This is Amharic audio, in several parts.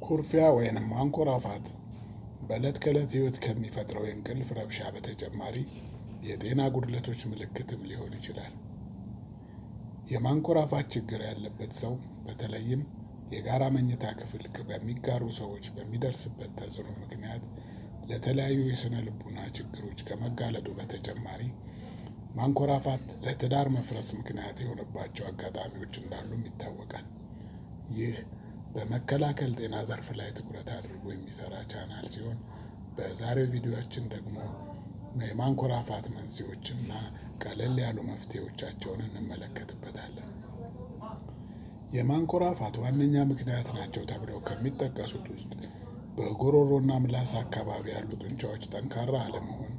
ኩርፊያ ወይንም ማንኮራፋት በዕለት ከዕለት ሕይወት ከሚፈጥረው የእንቅልፍ ረብሻ በተጨማሪ የጤና ጉድለቶች ምልክትም ሊሆን ይችላል። የማንኮራፋት ችግር ያለበት ሰው በተለይም የጋራ መኝታ ክፍል በሚጋሩ ሰዎች በሚደርስበት ተጽዕኖ ምክንያት ለተለያዩ የሥነ ልቡና ችግሮች ከመጋለጡ በተጨማሪ ማንኮራፋት ለትዳር መፍረስ ምክንያት የሆነባቸው አጋጣሚዎች እንዳሉም ይታወቃል። ይህ በመከላከል ጤና ዘርፍ ላይ ትኩረት አድርጎ የሚሰራ ቻናል ሲሆን በዛሬው ቪዲዮአችን ደግሞ የማንኮራፋት መንስኤዎችና ቀለል ያሉ መፍትሄዎቻቸውን እንመለከትበታለን። የማንኮራፋት ዋነኛ ምክንያት ናቸው ተብለው ከሚጠቀሱት ውስጥ በጉሮሮና ምላስ አካባቢ ያሉ ጡንቻዎች ጠንካራ አለመሆን፣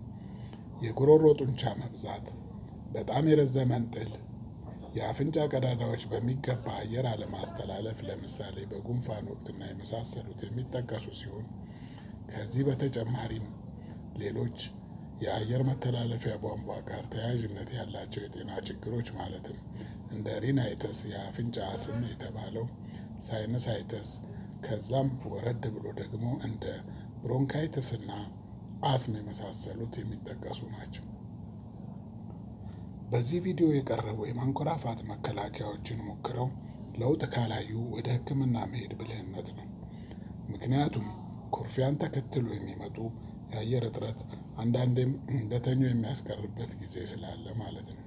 የጉሮሮ ጡንቻ መብዛት፣ በጣም የረዘመ እንጥል፣ የአፍንጫ ቀዳዳዎች በሚገባ አየር አለማስተላለፍ ለምሳሌ በጉንፋን ወቅትና የመሳሰሉት የሚጠቀሱ ሲሆን ከዚህ በተጨማሪም ሌሎች የአየር መተላለፊያ ቧንቧ ጋር ተያያዥነት ያላቸው የጤና ችግሮች ማለትም እንደ ሪናይተስ የአፍንጫ አስም የተባለው ሳይነሳይተስ ከዛም ወረድ ብሎ ደግሞ እንደ ብሮንካይተስና አስም የመሳሰሉት የሚጠቀሱ ናቸው። በዚህ ቪዲዮ የቀረቡ የማንኮራፋት መከላከያዎችን ሞክረው ለውጥ ካላዩ ወደ ሕክምና መሄድ ብልህነት ነው። ምክንያቱም ኩርፊያን ተከትሎ የሚመጡ የአየር እጥረት አንዳንዴም እንደተኙ የሚያስቀርበት ጊዜ ስላለ ማለት ነው።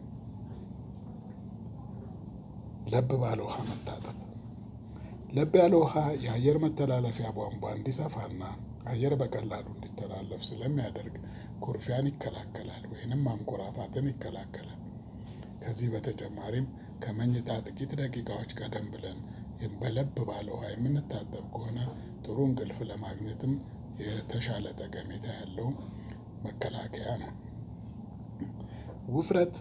ለብ ባለ ውሃ መታጠብ። ለብ ያለ ውሃ የአየር መተላለፊያ ቧንቧ እንዲሰፋና አየር በቀላሉ እንዲተላለፍ ስለሚያደርግ ኩርፊያን ይከላከላል ወይንም ማንኮራፋትን ይከላከላል። ከዚህ በተጨማሪም ከመኝታ ጥቂት ደቂቃዎች ቀደም ብለን በለብ ባለ ውሃ የምንታጠብ ከሆነ ጥሩ እንቅልፍ ለማግኘትም የተሻለ ጠቀሜታ ያለው መከላከያ ነው። ውፍረት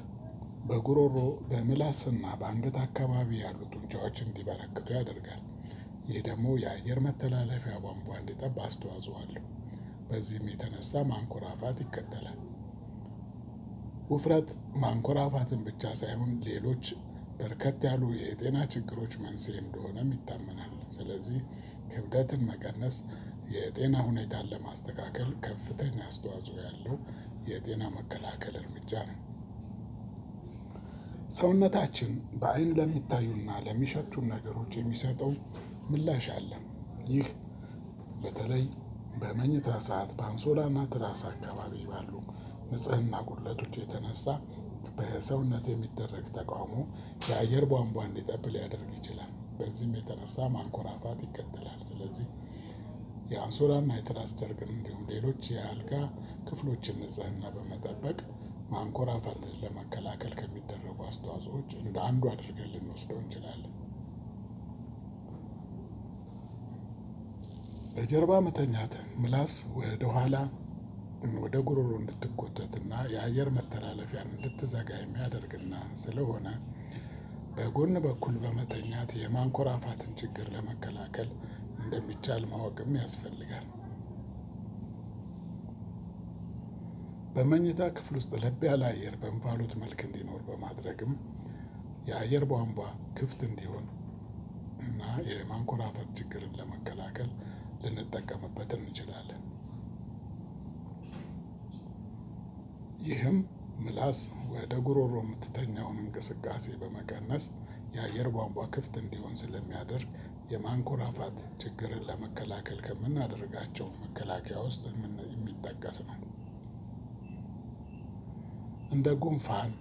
በጉሮሮ በምላስና በአንገት አካባቢ ያሉ ጡንቻዎች እንዲበረክቱ ያደርጋል። ይህ ደግሞ የአየር መተላለፊያ ቧንቧ እንዲጠብ አስተዋጽኦ አለው። በዚህም የተነሳ ማንኮራፋት ይከተላል። ውፍረት ማንኮራፋትን ብቻ ሳይሆን ሌሎች በርከት ያሉ የጤና ችግሮች መንስኤ እንደሆነም ይታመናል። ስለዚህ ክብደትን መቀነስ የጤና ሁኔታን ለማስተካከል ከፍተኛ አስተዋጽኦ ያለው የጤና መከላከል እርምጃ ነው። ሰውነታችን በአይን ለሚታዩና ለሚሸቱ ነገሮች የሚሰጠው ምላሽ አለ። ይህ በተለይ በመኝታ ሰዓት በአንሶላና ትራስ አካባቢ ባሉ ንጽህና ጉድለቶች የተነሳ በሰውነት የሚደረግ ተቃውሞ የአየር ቧንቧ እንዲጠብ ሊያደርግ ይችላል። በዚህም የተነሳ ማንኮራፋት ይከተላል። ስለዚህ የአንሶላና የትራስ ጨርቅን እንዲሁም ሌሎች የአልጋ ክፍሎችን ንጽህና በመጠበቅ ማንኮራፋትን ለመከላከል ከሚደረጉ አስተዋጽኦዎች እንደ አንዱ አድርገን ልንወስደው እንችላለን። በጀርባ መተኛት ምላስ ወደ ኋላ ወደ ጉሮሮ እንድትጎተትና የአየር መተላለፊያን እንድትዘጋ የሚያደርግና ስለሆነ በጎን በኩል በመተኛት የማንኮራፋትን ችግር ለመከላከል እንደሚቻል ማወቅም ያስፈልጋል። በመኝታ ክፍል ውስጥ ለብ ያለ አየር በእንፋሎት መልክ እንዲኖር በማድረግም የአየር ቧንቧ ክፍት እንዲሆን እና የማንኮራፋት ችግርን ለመከላከል ልንጠቀምበት እንችላለን። ይህም ምላስ ወደ ጉሮሮ የምትተኛውን እንቅስቃሴ በመቀነስ የአየር ቧንቧ ክፍት እንዲሆን ስለሚያደርግ የማንኮራፋት ችግርን ለመከላከል ከምናደርጋቸው መከላከያ ውስጥ የሚጠቀስ ነው። እንደ ጉንፋን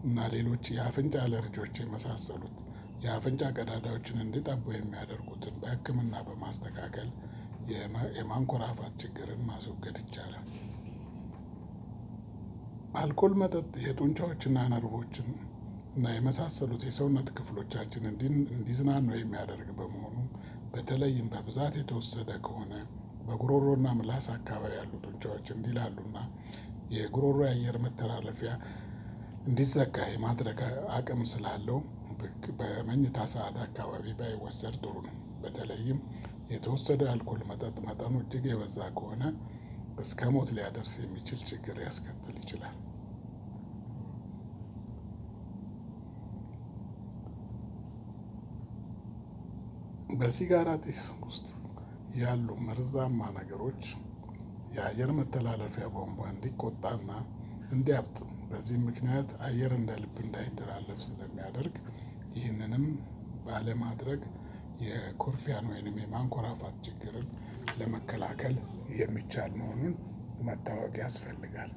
እና ሌሎች የአፍንጫ አለርጂዎች የመሳሰሉት የአፍንጫ ቀዳዳዎችን እንዲጠቡ የሚያደርጉትን በሕክምና በማስተካከል የማንኮራፋት ችግርን ማስወገድ ይቻላል። አልኮል መጠጥ የጡንቻዎችና ነርቮችን እና የመሳሰሉት የሰውነት ክፍሎቻችን እንዲዝናኑ የሚያደርግ በመሆኑ በተለይም በብዛት የተወሰደ ከሆነ በጉሮሮና ምላስ አካባቢ ያሉ ጡንቻዎች እንዲላሉና የጉሮሮ የአየር መተላለፊያ እንዲዘጋ የማድረግ አቅም ስላለው በመኝታ ሰዓት አካባቢ ባይወሰድ ጥሩ ነው። በተለይም የተወሰደ የአልኮል መጠጥ መጠኑ እጅግ የበዛ ከሆነ እስከ ሞት ሊያደርስ የሚችል ችግር ያስከትል ይችላል። በሲጋራ ጢስ ውስጥ ያሉ መርዛማ ነገሮች የአየር መተላለፊያ ቧንቧ እንዲቆጣና እንዲያብጥ፣ በዚህም ምክንያት አየር እንደ ልብ እንዳይተላለፍ ስለሚያደርግ ይህንንም ባለማድረግ የኩርፊያን ወይንም የማንኮራፋት ችግርን ለመከላከል የሚቻል መሆኑን መታወቅ ያስፈልጋል።